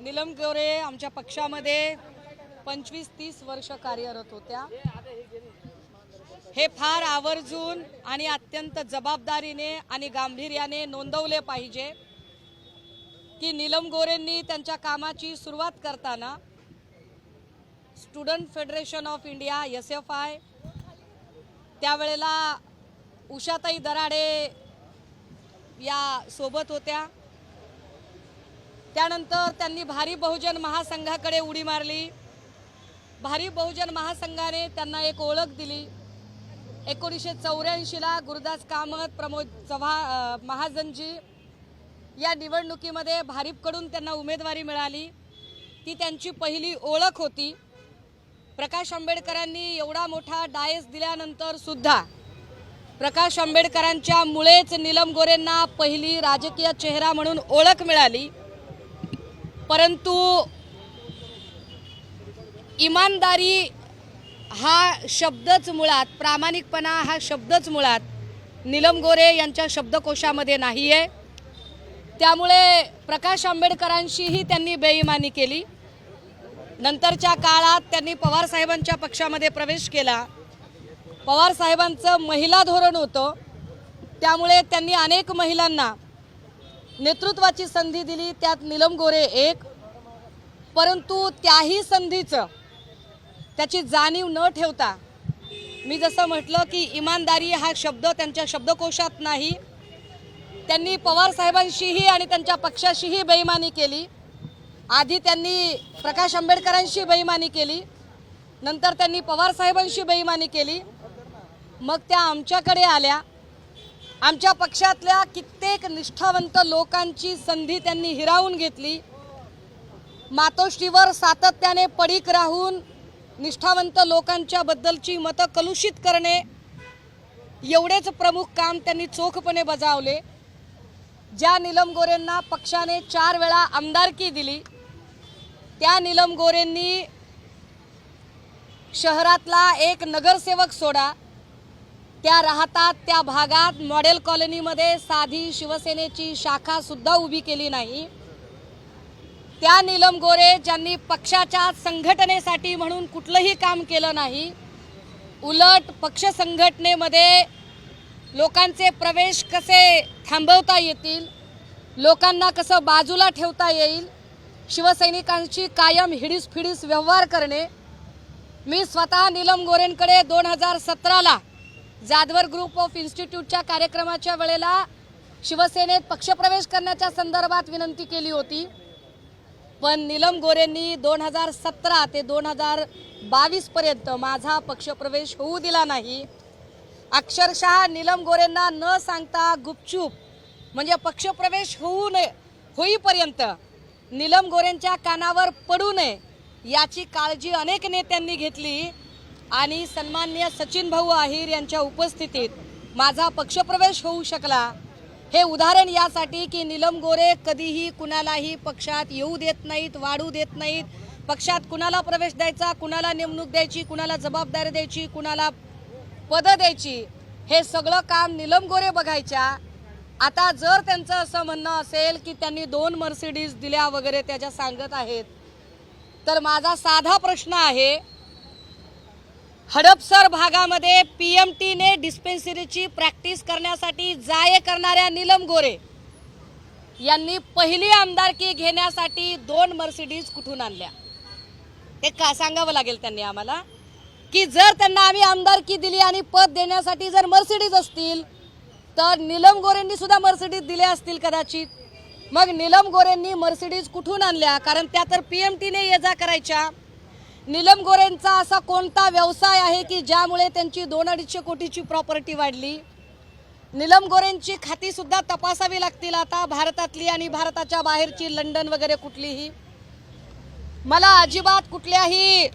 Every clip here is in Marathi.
नीलम गोरे आमच्या पक्षामध्ये 25-30 वर्ष कार्यरत होत्या। हे फार आवर्जून आणि अत्यंत जबाबदारीने आणि गांभीर्याने नोंदवले पाहिजे की नीलम गोरेंनी त्यांच्या कामाची सुरुवात करताना student federation of India SFI त्यावेळेला उषाताई दराडे या सोबत होत्या। त्यानंतर त्यांनी भारी बहुजन महासंघाकडे उडी मारली। भारी बहुजन महासंघाने त्यांना एक ओळख दिली। 1984 ला गुरुदास कामत, प्रमोद चव्हाण, महाजनजी या निवडणुकीमध्ये भारीपकडून त्यांना उमेदवारी मिळाली। ती त्यांची पहिली ओळख होती। प्रकाश आंबेडकरांनी एवढा मोठा डायस दिल्यानंतर सुद्धा प्रकाश आंबेडकरांच्या मुळेच नीलम गोरेंना पहिली राजकीय चेहरा म्हणून ओळख मिळाली। परंतु इमानदारी हा शब्दच मुळात, प्रामाणिकपणा हा शब्दच मुळात नीलम गोरे यांच्या शब्दकोशामध्ये नाहीये। त्यामुळे प्रकाश आंबेडकरांशीही त्यांनी बेईमानी केली। नंतरच्या काळात त्यांनी पवार साहेबांच्या पक्षामध्ये प्रवेश केला। पवार साहेबांचं महिला धोरण होतं, त्यामुळे त्यांनी अनेक महिलांना नेतृत्वाची संधी दिली, त्यात नीलम गोरे एक। परंतु त्याही संधीचं त्याची जाणीव न ठेवता, मी जसं म्हटलं की इमानदारी हा शब्द त्यांच्या शब्दकोशात नाही, त्यांनी पवार साहेबांशीही आणि त्यांच्या पक्षाशीही बेईमानी केली। आधी त्यांनी प्रकाश आंबेडकरांशी बेईमानी केली, नंतर त्यांनी पवार साहेबांशी बेईमानी केली, मग त्या आमच्याकडे आल्या। आमच्या पक्षातल्या कित्येक निष्ठावंत लोकांची संधी त्यांनी हिरावून घेतली। मातोश्रीवर सातत्याने पडीक राहून निष्ठावंत लोकांच्या बद्दलची मतं कलुषित करणे, एवढेच प्रमुख काम त्यांनी चोखपणे बजावले। ज्या नीलम गोरेंना पक्षाने 4 वेळा आमदारकी दिली, त्या नीलम गोरेंनी शहरातला एक नगरसेवक सोडा, त्या राहतात त्या भागात मॉडेल कॉलनीमध्ये साधी शिवसेनेची शाखा सुद्धा उभी केली नाही। त्या नीलम गोरे ज्यांनी पक्षाच्या संघटनेसाठी म्हणून कुठलंही काम केलं नाही, उलट पक्ष संघटनेमध्ये लोकांचे प्रवेश कसे थांबवता येतील, लोकांना कसं बाजूला ठेवता येईल, शिवसैनिकांची कायम हिडीस व्यवहार करणे। मी स्वतः नीलम गोरेंकडे 2017 ला जाधवर ग्रुप ऑफ इन्स्टिट्यूटच्या कार्यक्रमाच्या वेळेला शिवसेनेत पक्षप्रवेश करण्याच्या संदर्भात विनंती केली होती, पण नीलम गोरेंनी 2017 ते 2022 पर्यंत माझा पक्षप्रवेश होऊ दिला नाही। अक्षरशः नीलम गोरेंना न सांगता गुपचूप, म्हणजे पक्षप्रवेश होईपर्यंत नीलम गोरेंच्या कानावर पडू नये याची काळजी अनेक नेत्यांनी घेतली आणि सन्माननीय सचिन भाऊ आहिर यांच्या उपस्थितीत माझा पक्षप्रवेश होऊ शकला। हे उदाहरण यासाठी की नीलम गोरे कधीही कुणालाही पक्षात येऊ देत नाहीत, वाढू देत नाहीत। पक्षात कुणाला प्रवेश द्यायचा, कुणाला नेमणूक द्यायची, कुणाला जबाबदारी द्यायची, कुणाला पद द्यायची, हे सगळं काम नीलम गोरे बघायच्या। आता जर त्यांचं असं म्हणणं असेल की त्यांनी 2 मर्सिडीज दिल्या वगैरे त्याच्या सांगत आहेत, तर माझा साधा प्रश्न आहे, हडपसर भागामध्ये PMT ने डिस्पेन्सरीची प्रॅक्टिस करण्यासाठी जाये करणाऱ्या नीलम गोरे यांनी पहिली आमदारकी घेण्यासाठी 2 मर्सिडीज कुठून आणल्या, हे का सांगावं लागेल त्यांनी आम्हाला। की जर त्यांना आम्ही आमदारकी दिली आणि पद देण्यासाठी जर मर्सिडीज असतील, तर नीलम गोरेंनी सुद्धा मर्सिडीज दिल्या असतील कदाचित। मग नीलम गोरेंनी मर्सिडीज कुठून आणल्या, कारण त्या तर PMT ने ये जा करायच्या। नीलम गोरेंचा असा कोणता व्यवसाय आहे की ज्यामुळे त्यांची 2-250 कोटीची प्रॉपर्टी वाढली? नीलम गोरेंची खाती सुद्धा तपासावी लागतील आता, भारतातली आणि भारताच्या बाहेरची, लंडन वगैरे कुठलीही। मला अजिबात कुठल्याही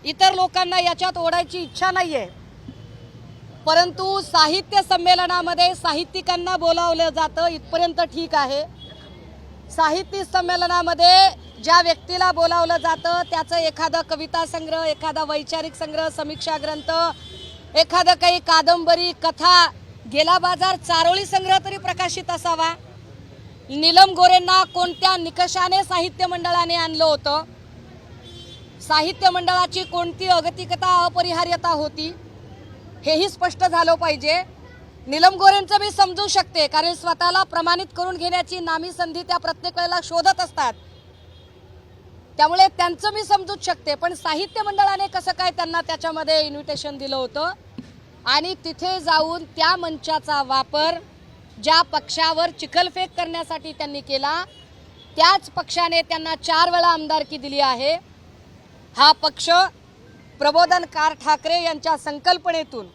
इतर लोकांना याच्यात ओढायची इच्छा नाहीये, परंतु साहित्य संमेलनामध्ये साहित्यिकांना बोलावलं जातं इथपर्यंत ठीक आहे। साहित्य संमेलनामध्ये ज्या व्यक्तीला बोलावलं जातं त्याचं एखादा कविता संग्रह, एखादा वैचारिक संग्रह, समीक्षा ग्रंथ, एखादा काही कादंबरी, कथा, गेला बाजार, चारोळी संग्रह तरी प्रकाशित असावा। नीलम गोरेंना कोणत्या निकषाने साहित्य मंडळाने आणलं होतं, साहित्य मंडळाची कोणती अगतिकता अपरिहार्यता होती, हेही स्पष्ट झालं पाहिजे। नीलम गोरेंचं मी समजू शकते, कारण स्वतःला प्रमाणित करून घेण्याची नामी संधी त्या प्रत्येक वेळेला शोधत असतात, त्यामुळे त्यांचं मी समजूच शकते। पण साहित्य मंडळाने कसं काय त्यांना त्याच्यामध्ये इन्व्हिटेशन दिलं होतं आणि तिथे जाऊन त्या मंचाचा वापर ज्या पक्षावर चिखलफेक करण्यासाठी त्यांनी केला, त्याच पक्षाने त्यांना 4 वेळा आमदारकी दिली आहे। हा पक्ष प्रबोधनकार ठाकरे यांच्या संकल्पनेतून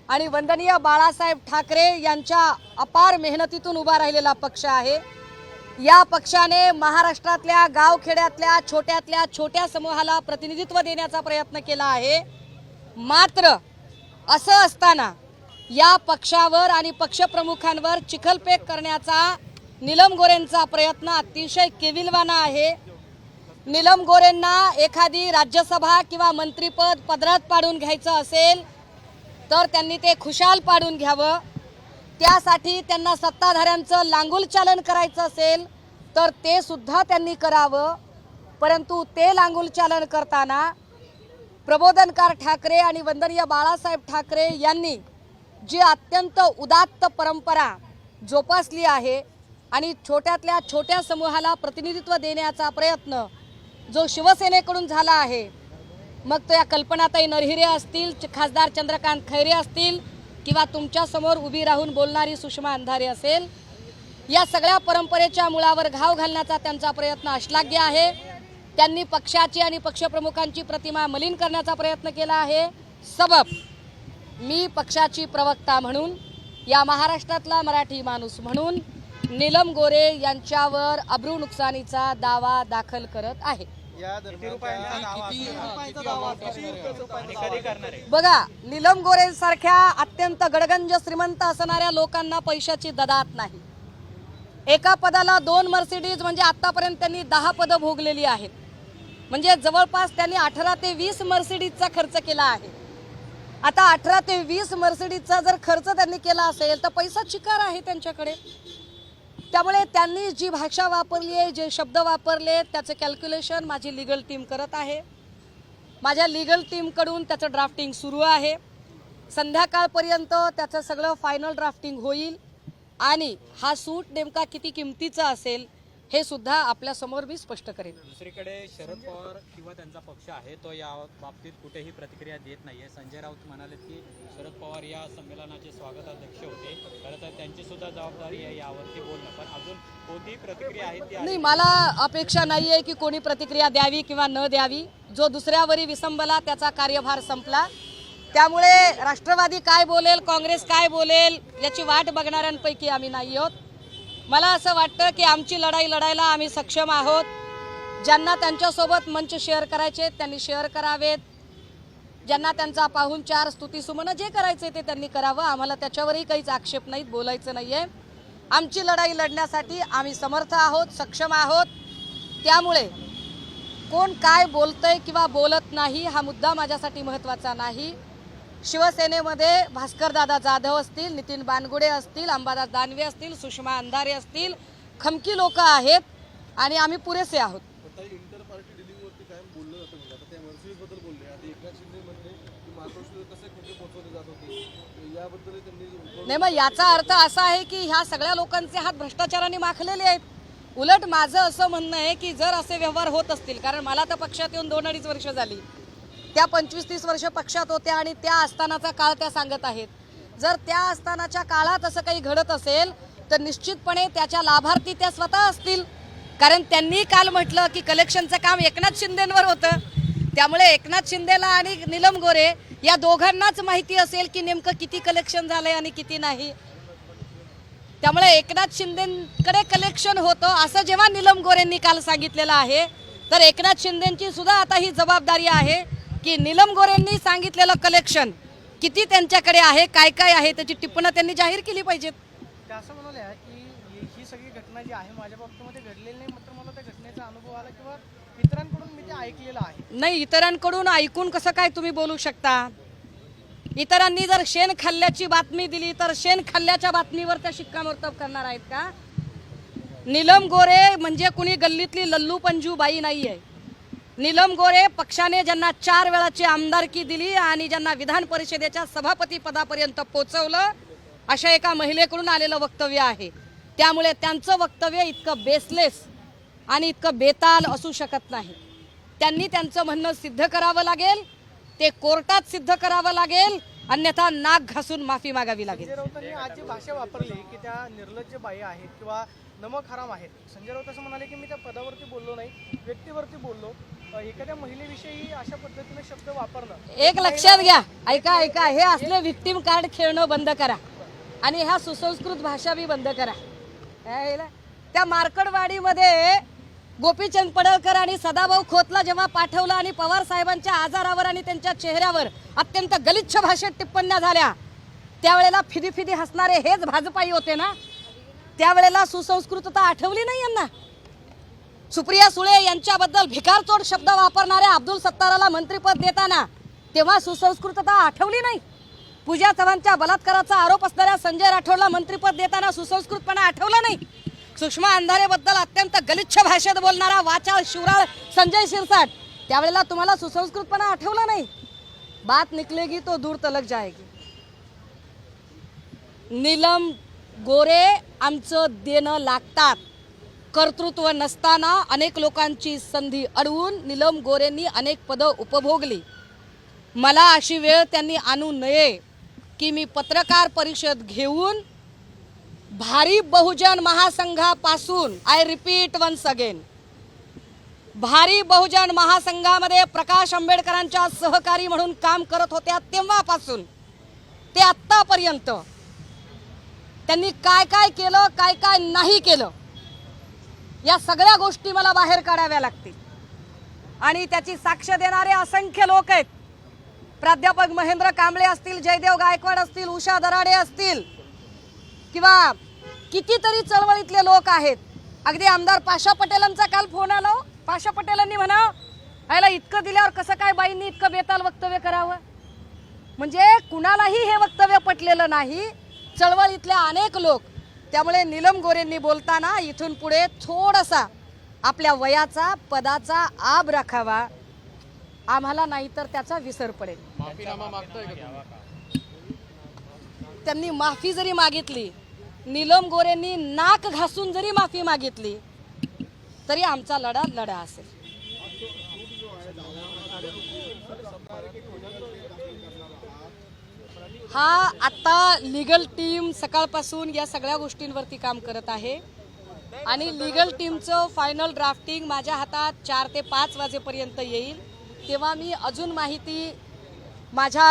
आणि वंदनीय बाळासाहेब ठाकरे यांच्या अपार मेहनतीतून उभा राहिलेला पक्ष आहे। या पक्षाने महाराष्ट्रातल्या गावखेड्यातल्या छोट्यातल्या छोट्या समूहाला प्रतिनिधित्व देण्याचा प्रयत्न केला आहे। मात्र असं असताना या पक्षावर आणि पक्षप्रमुखांवर चिखलफेक करण्याचा नीलम गोरेंचा प्रयत्न अतिशय केविलवाणा आहे। नीलम गोरेंना एखादी राज्यसभा किंवा मंत्रिपद पदरात पाडून घ्यायचं असेल तर त्यांनी ते खुशाल पाडून घ्यावं। त्यासाठी त्यांना सत्ताधाऱ्यांचं लांगुल चालन करायचं असेल तर ते सुद्धा त्यांनी करावं। परंतु ते लांगुल चालन करताना प्रबोधनकार ठाकरे आणि वंदनीय बाळासाहेब ठाकरे यांनी जी अत्यंत उदात्त परंपरा जोपासली आहे आणि छोट्यातल्या छोट्या समूहाला प्रतिनिधित्व देण्याचा प्रयत्न जो शिवसेनेकडून झाला आहे, मग तो या कल्पनाताई नरहिरे असतील, खासदार चंद्रकांत खैरे असतील किंवा तुमच्या समोर उभी राहून बोलणारी सुषमा अंधारे असेल, या सगळ्या परंपरेच्या मुळावर घाव घालण्याचा त्यांचा प्रयत्न अश्लाघ्य आहे। त्यांनी पक्षाची आणि पक्षप्रमुखांची प्रतिमा मलिन करण्याचा प्रयत्न केला आहे। सबब मी पक्षाची प्रवक्ता म्हणून, या महाराष्ट्रातला मराठी माणूस म्हणून नीलम गोरे यांच्यावर अब्रू नुकसानीचा दावा दाखल करत आहे। बघा, नीलम गोरेंसारख्या अत्यंत गडगंज श्रीमंत असणाऱ्या लोकांना पैशाची ददात नाही। एका पदाला 2 मर्सिडीज म्हणजे आतापर्यंत त्यांनी 10 पदं भोगलेली आहेत, म्हणजे जवळपास त्यांनी 18 ते 20 मर्सिडीजचा खर्च केला आहे। आता 18 ते 20 मर्सिडीजचा जर खर्च त्यांनी केला असेल तर पैसा चिकार आहे त्यांच्याकडे। त्यामुळे त्यांनी जी भाषा वापरली आहे, जे शब्द वापरले, त्याचं कॅल्क्युलेशन माझी लीगल टीम करत आहे। माझ्या लीगल टीमकडून त्याचं ड्राफ्टिंग सुरू आहे। संध्याकाळपर्यंत त्याचं सगळं फायनल ड्राफ्टिंग होईल आणि हा सूट नेमका किती किमतीचा असेल हे सुद्धा आपल्या समोर मी स्पष्ट करेन। दुसरीकडे शरद पवार किंवा त्यांचा पक्ष आहे तो या बाबतीत कुठेही प्रतिक्रिया देत नाहीये। संजय राऊत म्हणाले की शरद पवार या संमेलनाचे स्वागताध्यक्ष होते, खरं तर त्यांची सुद्धा जबाबदारी आहे यावरती बोलणं, पण अजून कोणती प्रतिक्रिया आहे ती नाही। मला अपेक्षा नाहीये की कोणी प्रतिक्रिया द्यावी किंवा न द्यावी। जो दुसऱ्यावरी विसंबला त्याचा कार्यभार संपला। त्यामुळे राष्ट्रवादी काय बोलेल, काँग्रेस काय बोलेल याची वाट बघणाऱ्यांपैकी आम्ही नाही आहोत। मला असं वाटतं की आमची लढाई लढायला आम्ही सक्षम आहोत। ज्यांना त्यांच्यासोबत मंच शेअर करायचे त्यांनी शेअर करावेत, ज्यांना त्यांचा पाहुणचार स्तुतीसुमन जे करायचे ते त्यांनी करावं। आम्हाला त्याच्यावरही काहीच आक्षेप नाहीत, बोलायचं नाहीये। आमची लढाई लढण्यासाठी आम्ही समर्थ आहोत, सक्षम आहोत। त्यामुळे कोण काय बोलतंय किंवा बोलत नाही हा मुद्दा माझ्यासाठी महत्त्वाचा नाही। शिवसेनेमध्ये भास्करदादा जाधव असतील, नितीन बानगुडे असतील, अंबादास दानवे असतील, सुषमा अंधारे असतील, खमकी लोक आहेत आणि आम्ही पुरेसे आहोत। इंटर पार्टी डिलिंगवरती काय बोललं जातं म्हणजे आता त्या मर्सिडीजबद्दल बोलले, आता एकनाथ शिंदे म्हणले की महाराष्ट्रात कसे खोटे पोहोचवले जात होते, याबद्दल त्यांनी नाही। मग याचा अर्थ असा आहे की ह्या सगळ्या लोकांचे हात भ्रष्टाचाराने माखलेले आहेत। उलट माझं असं म्हणणं आहे की जर असे व्यवहार होत असतील, कारण मला तर पक्षात येऊन 2-2.5 वर्ष झाली, त्या 25-30 वर्ष पक्षात होत्या आणि त्या आस्थानाचा काळ त्या सांगत आहेत। जर त्या आस्थानाच्या काळात असं काही घडत असेल तर निश्चितपणे त्याच्या लाभार्थी त्या स्वतः असतील, कारण त्यांनी काल म्हटलं की कलेक्शनचं काम एकनाथ शिंदेंवर होतं। त्यामुळे एकनाथ शिंदेला आणि नीलम गोरे या दोघांनाच माहिती असेल की नेमकं किती कलेक्शन झालंय आणि किती नाही। त्यामुळे एकनाथ शिंदेकडे कलेक्शन होतं असं जेव्हा नीलम गोरेंनी काल सांगितलेलं आहे, तर एकनाथ शिंदेंची सुद्धा आता ही जबाबदारी आहे की नीलम गोरेंनी सांगितलेलं कलेक्शन किती त्यांच्याकडे आहे, काय काय आहे त्याची टिप्पणी त्यांनी जाहीर केली पाहिजेत। ते असं म्हणाले की ही सगळी घटना जी आहे माझ्या बाबतीमध्ये घडलेली नाही, मात्र मला त्या घटनेचा अनुभव आला किंवा इतरांकडून मी ते ऐकलेलं आहे। नाही, इतरांकडून ऐकून कसं काय तुम्ही बोलू शकता? इतरांनी जर शेण खाल्ल्याची बातमी दिली तर शेण खाल्ल्याच्या बातमीवर त्या शिक्कामोर्तब करणार आहेत का? नीलम गोरे म्हणजे कुणी गल्लीतली लल्लू पंजू बाई नाही आहे. नीलम गोरे पक्षाने ज्यांना 4 वेळाची आमदारकी दिली आणि ज्यांना विधान परिषदेच्या सभापती पदापर्यंत पोहोचवलं, अशा एका महिलेकडून आलेलं वक्तव्य आहे. त्यामुळे त्यांचं वक्तव्य इतकं बेसलेस आणि इतकं बेताल असू शकत नाही. त्यांनी त्यांचं म्हणणं सिद्ध करावं लागेल, ते कोर्टात सिद्ध करावं लागेल, अन्यथा नाक घासून माफी मागावी लागेल. संजय राऊतांनी आज जी भाषा वापरली की त्या निर्लज्ज बाई आहेत किंवा नमक हराम आहेत, संजय राऊत असं म्हणाले की मी त्या पदावरती बोललो नाही, व्यक्तीवरती बोललो. एखाद्या महिलेविषयी अशा पद्धतीने शब्द वापरणं, एक लक्षात घ्या, ऐका ऐका, हे असले विक्टिम कार्ड खेळणं बंद करा आणि ह्या सुसंस्कृत भाषा बी बंद करा. त्या मार्कडवाडीमध्ये गोपीचंद पडळकर आणि सदाभाऊ खोतला जेव्हा पाठवलं आणि पवार साहेबांच्या आजारावर आणि त्यांच्या चेहऱ्यावर अत्यंत गलिच्छ भाषेत टिप्पण्या झाल्या, त्यावेळेला फिदी फिदी हसणारे हेच भाजपाई होते ना. त्यावेळेला सुसंस्कृतता आठवली नाही यांना. सुप्रिया सुळे यांच्याबद्दल भिकारचोट शब्द वापरणाऱ्या अब्दुल सत्ताराला मंत्रिपद देताना तेव्हा सुसंस्कृतता आठवली नाही. पूजा चव्हाणच्या बलात्काराचा आरोप असणाऱ्या संजय राठोडला मंत्रिपद देताना सुसंस्कृतपणा आठवला नाही. सुषमा अंधारेबद्दल अत्यंत गलिच्छ भाषेत बोलणारा वाचाळ शिवराळ संजय शिरसाट, त्यावेळेला तुम्हाला सुसंस्कृतपणा आठवला नाही. बात निकलेगी तो दूर तलक जाएगी. नीलम गोरे आमचं देणं लागतात. कर्तृत्व नसताना अनेक लोकांची संधी अडवून नीलम गोरेंनी अनेक पदं उपभोगली. मला अशी वेळ त्यांनी आणू नये की मी पत्रकार परिषद घेऊन भारी बहुजन महासंघापासून, आय रिपीट वन्स अगेन, भारी बहुजन महासंघामध्ये प्रकाश आंबेडकरांच्या सहकारी म्हणून काम करत होत्या तेव्हापासून ते आत्तापर्यंत त्यांनी काय काय केलं, काय काय नाही केलं, या सगळ्या गोष्टी मला बाहेर काढाव्या लागतील. आणि त्याची साक्ष देणारे असंख्य लोक आहेत. प्राध्यापक महेंद्र कांबळे असतील, जयदेव गायकवाड असतील, उषा दराडे असतील, किंवा कितीतरी चळवळीतले लोक आहेत. अगदी आमदार पाशा पटेलांचा काल फोन आला. पाशा पटेलांनी म्हणा, आयला इतकं दिल्यावर कसं काय बाईंनी इतकं बेताल वक्तव्य करावं. म्हणजे कुणालाही हे वक्तव्य पटलेलं नाही, चळवळीतल्या अनेक लोक. त्यामुळे नीलम गोरेंनी बोलताना इथून पुढे थोडासा आपल्या वयाचा, पदाचा आब राखावा. आम्हाला नाहीतर त्याचा विसर पडेल. त्यांनी माफी जरी मागितली, नीलम गोरेंनी नाक घासून जरी माफी मागितली, तरी आमचा लढा असेल. हा आता लीगल टीम सकाळपासून या सगळ्या गोष्टींवरती काम करत आहे आणि लीगल टीमचं फायनल ड्राफ्टिंग माझ्या हातात 4 ते 5 वाजेपर्यंत येईल. तेव्हा मी अजून माहिती माझ्या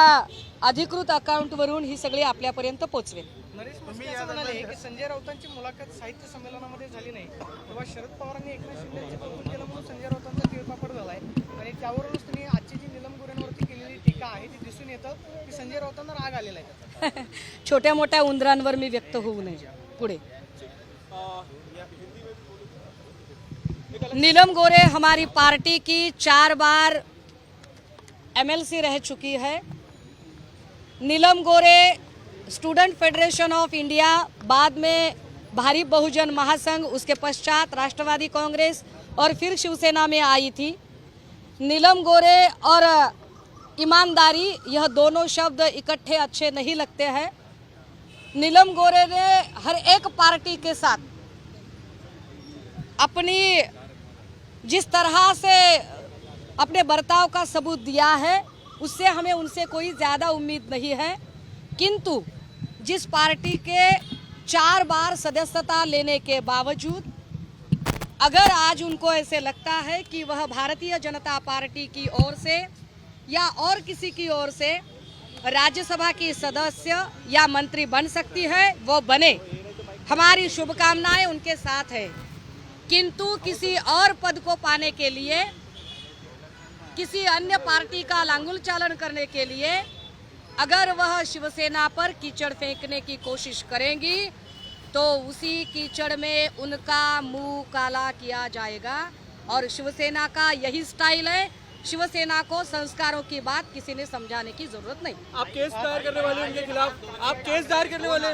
अधिकृत अकाउंटवरून ही सगळी आपल्यापर्यंत पोहोचवेल. नरेश मस्के असं म्हणाले की संजय राऊतांची मुलाखत साहित्य संमेलनामध्ये झाली नाही, तेव्हा शरद पवारांनी एकनाथ शिंदेचे कौतुक केलं म्हणून संजय राऊतांचा तिळपापड झालाय आणि त्यावरूनच त्यांनी आजची जी नीलम गोरेंवरती केलेली टीका आहे ती दिसून येतं की संजय राऊतांना राग आलेला आहे. छोट्या मोठ्या उंदरांवर मी व्यक्त होऊ नये. पुढे नीलम गोरे हमारी पार्टी की 4 बार MLC रह चुकी है. नीलम गोरे स्टूडेंट फेडरेशन ऑफ इंडिया, बाद में भारी बहुजन महासंघ, उसके पश्चात राष्ट्रवादी कांग्रेस और फिर शिवसेना में आई थी. नीलम गोरे और ईमानदारी, यह दोनों शब्द इकट्ठे अच्छे नहीं लगते हैं. नीलम गोरे ने हर एक पार्टी के साथ अपनी जिस तरह से अपने बर्ताव का सबूत दिया है, उससे हमें उनसे कोई ज़्यादा उम्मीद नहीं है. किंतु जिस पार्टी के 4 बार सदस्यता लेने के बावजूद अगर आज उनको ऐसे लगता है कि वह भारतीय जनता पार्टी की ओर से या और किसी की ओर से राज्यसभा की सदस्य या मंत्री बन सकती है, वो बने. हमारी शुभकामनाएं उनके साथ है. किंतु किसी और पद को पाने के लिए, किसी अन्य पार्टी का लांगुल चालन करने के लिए अगर वह शिवसेना पर कीचड़ फेंकने की कोशिश करेंगी तो उसी कीचड़ में उनका मुंह काला किया जाएगा. और शिवसेना का यही स्टाइल है. शिवसेना को संस्कारों की बात किसी ने समझाने की जरूरत नहीं. आप केस दायर करने वाले उनके खिलाफ, आप केस दायर करने वाले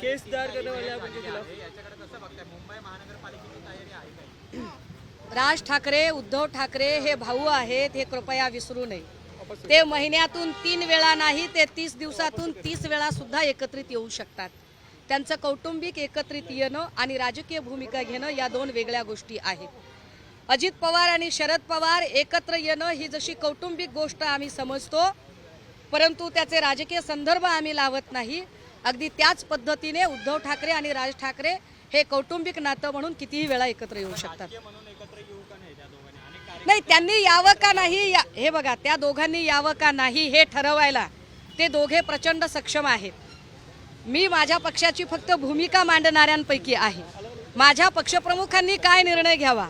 केस दायर करने वाले हैं आपके खिलाफ। याच्याकडे कसं बघताय मुंबई महानगरपालिकेची तयारी आहे काय? राज ठाकरे उद्धव ठाकरे हे भाऊ आहेत हे कृपया विसरू नये. ते महिन्यातून 3 वेळा नाही ते 30 दिवसातून 30 वेळा सुद्धा एकत्रित येऊ शकतात. त्यांचं कौटुंबिक एकत्रित येणं आणि राजकीय भूमिका घेणं या 2 वेगळ्या गोष्टी आहेत. अजित पवार आणि शरद पवार एकत्र येणं ही जशी कौटुंबिक गोष्ट आम्ही समजतो, परंतु त्याचे राजकीय संदर्भ आम्ही लावत नाही. अगदी त्याच पद्धतीने उद्धव ठाकरे आणि राज ठाकरे हे कौटुंबिक नातं म्हणून कितीही वेळा एकत्र येऊ शकतात. म्हणून एकत्र येऊ का नाही त्या दोघांनी आणि नाही, त्यांनी यावं का नाही हे बघा, त्या दोघांनी यावं का नाही हे ठरवायला ते दोघे प्रचंड सक्षम आहेत. मी माझ्या पक्षाची फक्त भूमिका मांडणाऱ्यांपैकी आहे. माझ्या पक्षप्रमुखांनी काय निर्णय घ्यावा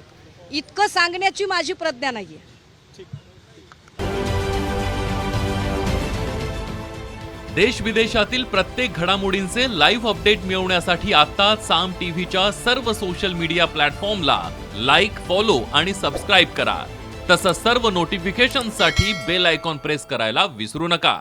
इतकं सांगण्याची माझी प्रज्ञा नाहीये. देश विदेशातील प्रत्येक घडामोडींचे लाईव्ह अपडेट मिळवण्यासाठी आता साम टीव्हीच्या सर्व सोशल मीडिया प्लॅटफॉर्मला लाईक, फॉलो आणि सबस्क्राईब करा. तसंच सर्व नोटिफिकेशनसाठी बेल आयकॉन प्रेस करायला विसरू नका.